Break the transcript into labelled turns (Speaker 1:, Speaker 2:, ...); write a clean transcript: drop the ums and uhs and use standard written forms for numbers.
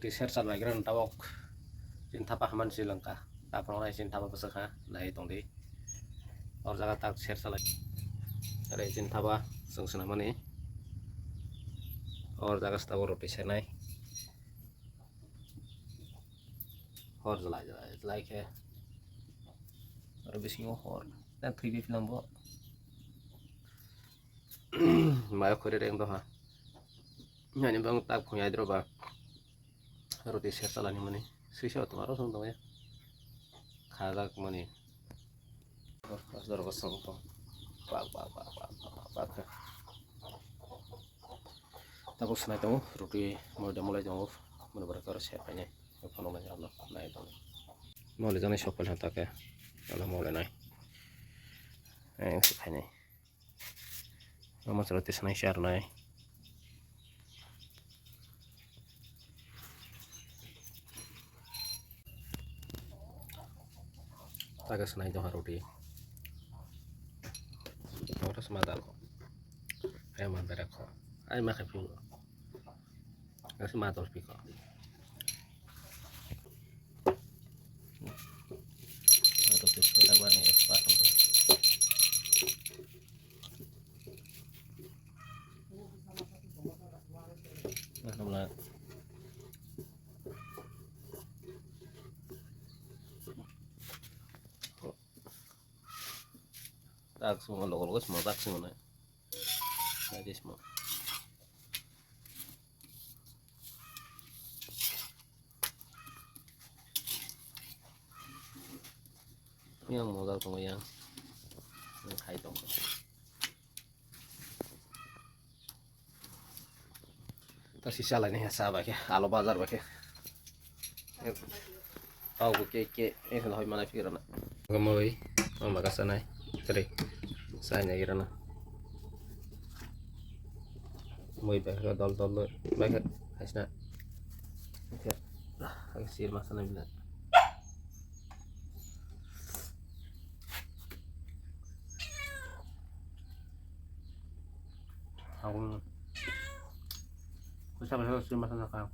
Speaker 1: roti sersan lagi kan tawok cinta pahaman Sri Lanka tak pernah cinta apa pesek ha nah itu di orang jaga tak sersan lagi ada cinta apa seng senama nih orang jaga setahu roti senai orang jelai ke orang bising orang dan 3D film bo maya kore reng doh ha nyanyi bang tak punya hidro ba roti sersan lagi mana sisa tuh harus untuk ya kagak mana pas dor kosong tuh pak tapos na ito roti mulai jauh benar-benar harus siapanya apa namanya Allah nah itu mulai jangan shopal hantar ke Allah mulai naik siapanya nama roti senai share naik taga senai jauh roti orang semadal ayam berak ayam makan pun nggak semadal piko roti kita buat nih pas untuk nah tak semua logo semua tak semua nih jadi semua yang modal tunggu yang hai dong tas sisa lah nih sahabat ya alo bazar pakai tahu ke ini lah mana pikiran ngemoi mama kasana kere saya kira na moi pakai dol pakai hasna ya lah agak sir masana bila aku siapa sih masana kau